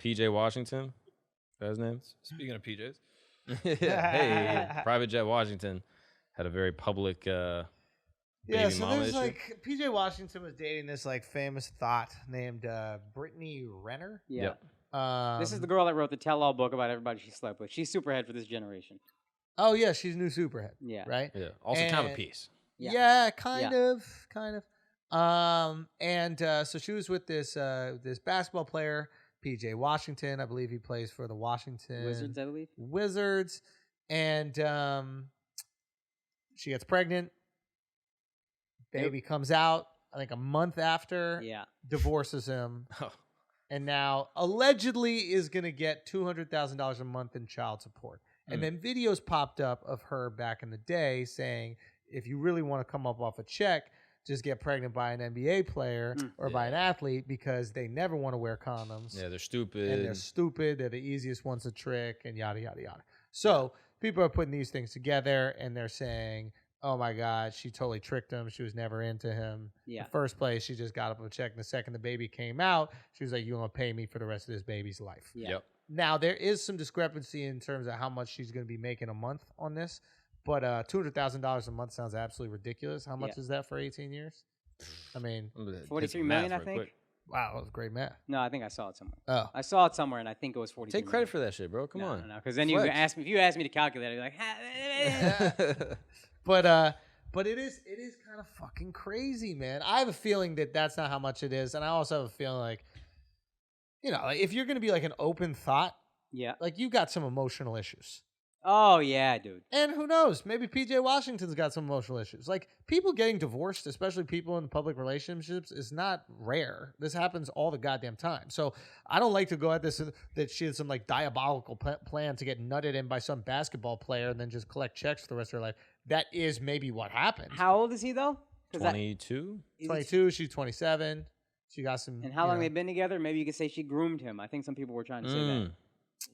PJ Washington. Is that his name? Speaking of PJs. Hey, Private Jet Washington had a very public baby so mama there's issue. like PJ Washington was dating this like famous thought named Brittany Renner. Yeah. Yep. This is the girl that wrote the tell-all book about everybody she slept with. She's superhead for this generation. Oh yeah, she's new superhead. Yeah. Right. Yeah. Also kind of a piece. Yeah, kind of. So she was with this this basketball player, PJ Washington. I believe he plays for the Washington Wizards, I believe. Wizards, and she gets pregnant. Baby comes out, I think a month after. Yeah. Divorces him. Oh. And now allegedly is going to get $200,000 a month in child support. And then videos popped up of her back in the day saying, if you really want to come up off a check, just get pregnant by an NBA player or by an athlete because they never want to wear condoms. Yeah, they're stupid. And they're stupid. They're the easiest ones to trick and yada, yada, yada. So people are putting these things together and they're saying, oh my God, she totally tricked him. She was never into him. Yeah. In the first place, she just got up a check. And the second the baby came out, she was like, you're going to pay me for the rest of this baby's life. Yeah. Yep. Now, there is some discrepancy in terms of how much she's going to be making a month on this. But $200,000 a month sounds absolutely ridiculous. How much is that for 18 years? I mean, 43 million, I think. Wow, that was great math. No, I think I saw it somewhere. Oh. I saw it somewhere, and I think it was 43 Take credit for that shit, bro. Come on. No, because then you ask me, if you ask me to calculate it, you're like, But it is kind of fucking crazy, man. I have a feeling that that's not how much it is, and I also have a feeling like, you know, like if you're gonna be like an open thought, like you got some emotional issues. Oh yeah, dude. And who knows? Maybe PJ Washington's got some emotional issues. Like people getting divorced, especially people in public relationships, is not rare. This happens all the goddamn time. So I don't like to go at this that she had some like diabolical plan to get nutted in by some basketball player and then just collect checks for the rest of her life. That is maybe what happened. How old is he though? 22. 22. She's 27. She got some. And how long they've been together? Maybe you could say she groomed him. I think some people were trying to say that.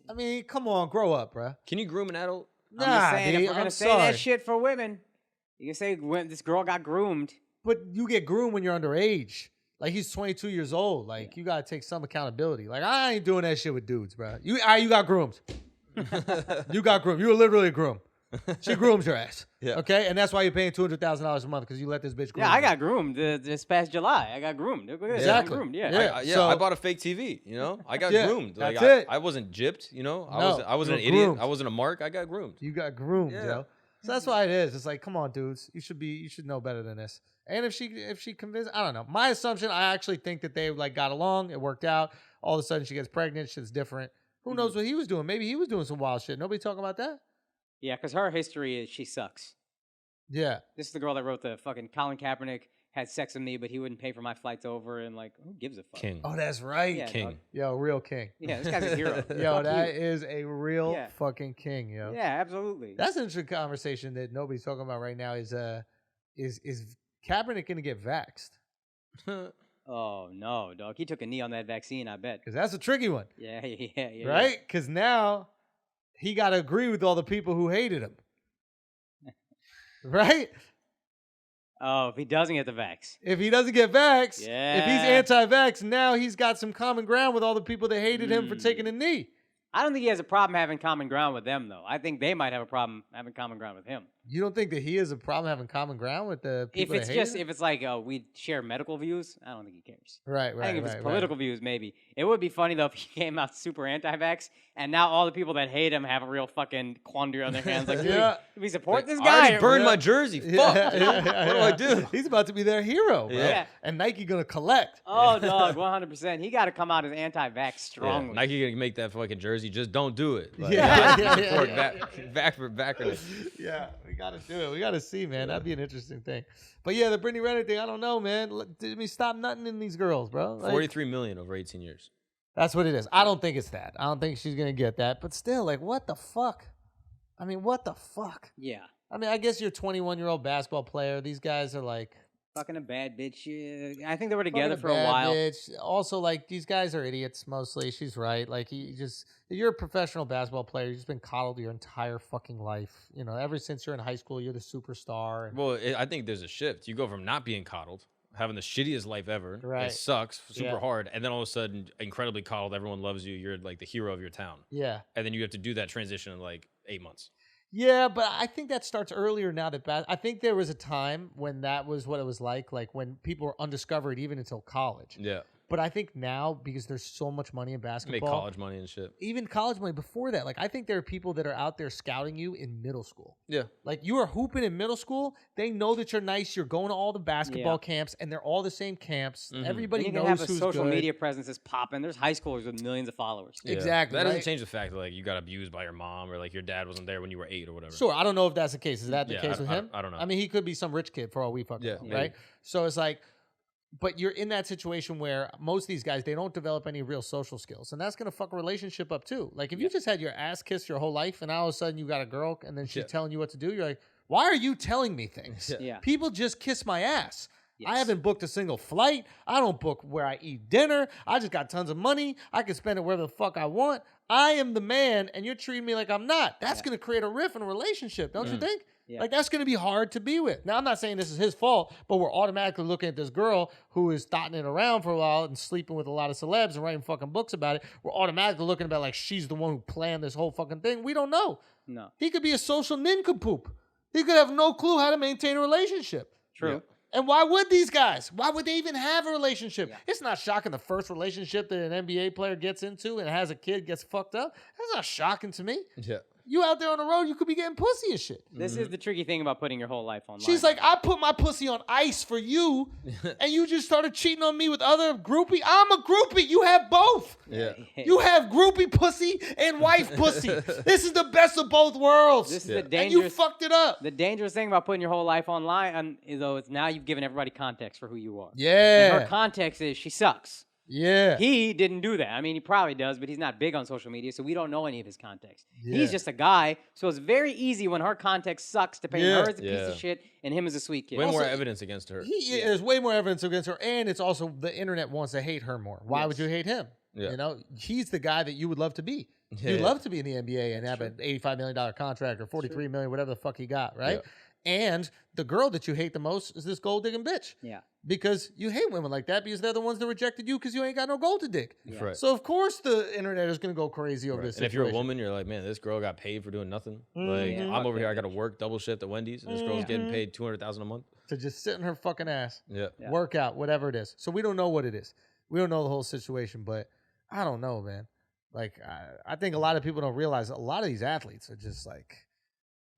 I mean, come on, grow up, bruh. Can you groom an adult? Nah, I'm just saying, dude, if we're gonna say that shit for women, you can say this girl got groomed. But you get groomed when you're underage. Like he's 22 years old. Like you gotta take some accountability. Like I ain't doing that shit with dudes, bro. You got groomed. You got groomed. You were literally groomed. She grooms your ass. Yeah. Okay, and that's why you're paying $200,000 a month because you let this bitch groom. Yeah, I got groomed this past July. I got groomed. Exactly. Groomed, I bought a fake TV. You know, I got groomed. Like that's it. I wasn't gypped. You know, No, I wasn't an groomed. idiot. I wasn't a mark. I got groomed. You got groomed, yo. So that's why it is. It's like, come on, dudes. You should know better than this. And if she convinced, I don't know. My assumption, I actually think that they like got along. It worked out. All of a sudden, she gets pregnant. Shit's different. Who knows what he was doing? Maybe he was doing some wild shit. Nobody talking about that. Yeah, because her history is she sucks. Yeah. This is the girl that wrote the fucking Colin Kaepernick had sex with me, but he wouldn't pay for my flights over, and like, who gives a fuck? King. Oh, that's right. Yeah, king. dog. Yo, real king. Yeah, this guy's a hero. Yo, that is a real fucking king, yo. Yeah, absolutely. That's an interesting conversation that nobody's talking about right now. Is Kaepernick gonna get vaxxed? Oh no, dog. He took a knee on that vaccine, I bet. Because that's a tricky one. Yeah. Right? Because now he got to agree with all the people who hated him. Right? Oh, if he doesn't get the vax. If he doesn't get vaxxed, if he's Yeah. anti-vax, now he's got some common ground with all the people that hated him for taking a knee. I don't think he has a problem having common ground with them, though. I think they might have a problem having common ground with him. You don't think that he has a problem having common ground with the people that hate him? If it's like we share medical views, I don't think he cares. Right. I think if it's political views, maybe. It would be funny, though, if he came out super anti-vax, and now all the people that hate him have a real fucking quandary on their hands. Like, do we support this guy? I already burned my jersey. Fuck. What do I do? He's about to be their hero, bro. Yeah. And Nike going to collect. Oh, dog, 100%. He got to come out as anti-vax strongly. Yeah, Nike gonna make that fucking jersey. Just don't do it. Like, backwards. Yeah, we got to do it. We got to see, man. That'd be an interesting thing. But yeah, the Brittany Renner thing, I don't know, man. Did we stop nutting in these girls, bro? Like, 43 million over 18 years. That's what it is. I don't think it's that. I don't think she's going to get that. But still, like, what the fuck? I mean, what the fuck? Yeah. I mean, I guess you're a 21-year-old babasketball player. These guys are like... Fucking a bad bitch. I think they were together for bad a while. Bitch. Also, like, these guys are idiots mostly. She's right. Like, if you're a professional basketball player, you've just been coddled your entire fucking life. You know, ever since you're in high school, you're the superstar. And Well, I think there's a shift. You go from not being coddled having the shittiest life ever. Right. It sucks super Yeah. hard. And then all of a sudden, incredibly coddled, everyone loves you. You're like the hero of your town. Yeah. And then you have to do that transition in like 8 months. Yeah, but I think that starts earlier now. I think there was a time when that was what it was like when people were undiscovered even until college. Yeah. But I think now, because there's so much money in Make basketball, college money and shit. even college money before that, like I think there are people that are out there scouting you in middle school. Yeah. Like you are hooping in middle school, they know that you're nice. You're going to all the basketball camps, and they're all the same camps. Everybody And you knows can have a who's social good. media presence that's popping. There's high schoolers with millions of followers. Yeah. Exactly, That doesn't right? change the fact that like you got abused by your mom or like your dad wasn't there when you were 8 or whatever. Sure, I don't know if that's the case. Is that the Yeah, case with him? I don't know. I mean, he could be some rich kid for all we fucking know, maybe. right? So it's like, but you're in that situation where most of these guys, they don't develop any real social skills. And that's going to fuck a relationship up too. Like if you just had your ass kissed your whole life and now all of a sudden you got a girl and then she's telling you what to do, you're like, why are you telling me things? Yeah. People just kiss my ass. Yes. I haven't booked a single flight. I don't book where I eat dinner. I just got tons of money. I can spend it wherever the fuck I want. I am the man and you're treating me like I'm not. That's going to create a rift in a relationship, don't you think? Yeah. Like, that's going to be hard to be with. Now, I'm not saying this is his fault, but we're automatically looking at this girl who is thotting it around for a while and sleeping with a lot of celebs and writing fucking books about it. We're automatically looking about like she's the one who planned this whole fucking thing. We don't know. No. He could be a social nincompoop. He could have no clue how to maintain a relationship. True. Yeah. And why would these guys? Why would they even have a relationship? Yeah. It's not shocking the first relationship that an NBA player gets into and has a kid gets fucked up. That's not shocking to me. Yeah. You out there on the road, you could be getting pussy and shit. This is the tricky thing about putting your whole life online. She's like, I put my pussy on ice for you, and you just started cheating on me with other groupie. I'm a groupie. You have both. Yeah. You have groupie pussy and wife pussy. This is the best of both worlds. This is the And dangerous. you fucked it up. The dangerous thing about putting your whole life online, though, is now you've given everybody context for who you are. Yeah. And her context is she sucks. Yeah. He didn't do that. I mean, he probably does, but he's not big on social media, so we don't know any of his context. Yeah. He's just a guy, so it's very easy when her context sucks to paint her as a piece Yeah. of shit and him as a sweet kid. Way more Also, evidence against her. There's way more evidence against her, and it's also the internet wants to hate her more. Why would you hate him? Yeah. You know, he's the guy that you would love to be. Yeah, You'd yeah. love to be in the NBA and have an $85 million contract or $43 million, whatever the fuck he got, right? And the girl that you hate the most is this gold digging bitch. Yeah. Because you hate women like that because they're the ones that rejected you because you ain't got no gold to dig. Yeah. Right. So of course the internet is going to go crazy over Right. this And if you're a situation. woman, you're like, man, this girl got paid for doing nothing. Like, Yeah. I'm over here, I got to work double shift at Wendy's, and this girl's getting paid $200,000 a month. to just sit in her fucking ass, Yeah. work out, whatever it is. So we don't know what it is. We don't know the whole situation, but I don't know, man. Like, I think a lot of people don't realize a lot of these athletes are just like,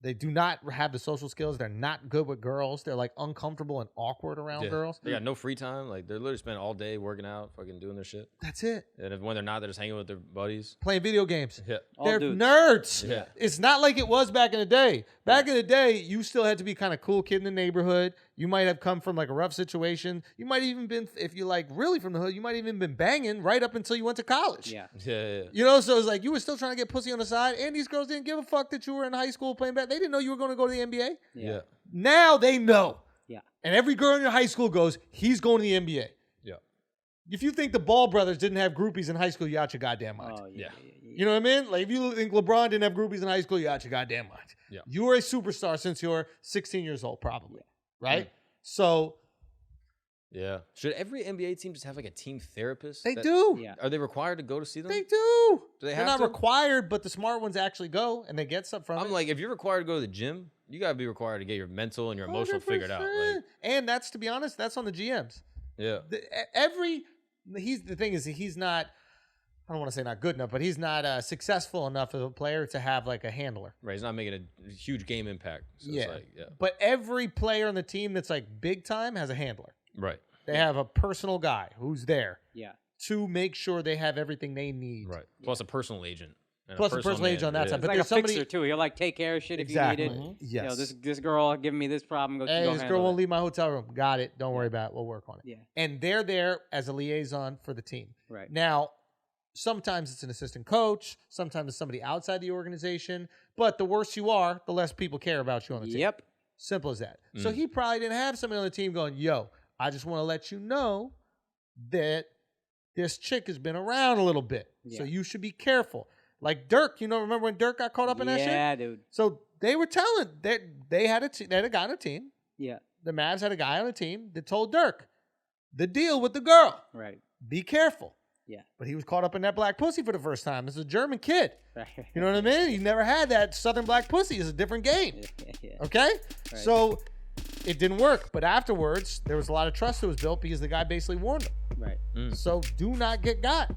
they do not have the social skills. They're not good with girls. They're like uncomfortable and awkward around girls. They got no free time. Like, they're literally spending all day working out, fucking doing their shit. That's it. And when they're not, they're just hanging with their buddies. Playing video games. Yeah. All They're dudes. nerds. Yeah. It's not like it was back in the day. Back in the day, you still had to be kind of cool kid in the neighborhood. You might have come from like a rough situation. You might even been, if you like really from the hood, you might even been banging right up until you went to college. Yeah. Yeah. You know, so it's like you were still trying to get pussy on the side, and these girls didn't give a fuck that you were in high school playing basketball. They didn't know you were going to go to the NBA. Yeah. Now they know. Yeah. And every girl in your high school goes, he's going to the NBA. Yeah. If you think the Ball brothers didn't have groupies in high school, you're out your goddamn mind. Oh, Yeah. You know what I mean? Like, if you think LeBron didn't have groupies in high school, you're out your goddamn mind. Yeah. You were a superstar since you're 16 years old, probably. Right? So Yeah. Should every NBA team just have like a team therapist? they do. Yeah. Are they required to go to see them? They do. Do they They're have not to? required, but the smart ones actually go and they get stuff from it. I'm like, if you're required to go to the gym, you gotta be required to get your mental and your emotional figured out. 100%. Like, And that's, to be honest, that's on the GMs. yeah. The thing is, he's not, I don't want to say not good enough, but he's not successful enough of a player to have like a handler. Right. He's not making a huge game impact. So Yeah. It's like, yeah. But every player on the team that's like big time has a handler. Right. They have a personal guy who's there Yeah. to make sure they have everything they need. Right. Plus a personal agent. and Plus a personal agent on that manager. side. It's But like a there's somebody fixer, too. He'll, like, take care of shit exactly. if you need it. Yes. You know, this girl giving me this problem. Go Hey, go this handle girl won't it. leave my hotel room. Got it. Don't worry about it. We'll work on it. Yeah. And they're there as a liaison for the team. Right. Now, sometimes it's an assistant coach. Sometimes it's somebody outside the organization. But the worse you are, the less people care about you on the team. Yep. Simple as that. So he probably didn't have somebody on the team going, yo, I just want to let you know that this chick has been around a little bit. So Yeah. you should be careful. Like Dirk, remember when Dirk got caught up in that shit? Yeah, dude. So they were telling that they had a guy on a team. Yeah. The Mavs had a guy on the team that told Dirk, the deal with the girl. Right. Be careful. Yeah. But he was caught up in that black pussy for the first time. This is a German kid. Right. You know what I mean? He never had that Southern black pussy. It's a different game. Yeah. Okay? Right. So it didn't work. But afterwards, there was a lot of trust that was built because the guy basically warned him. Right. So do not get got.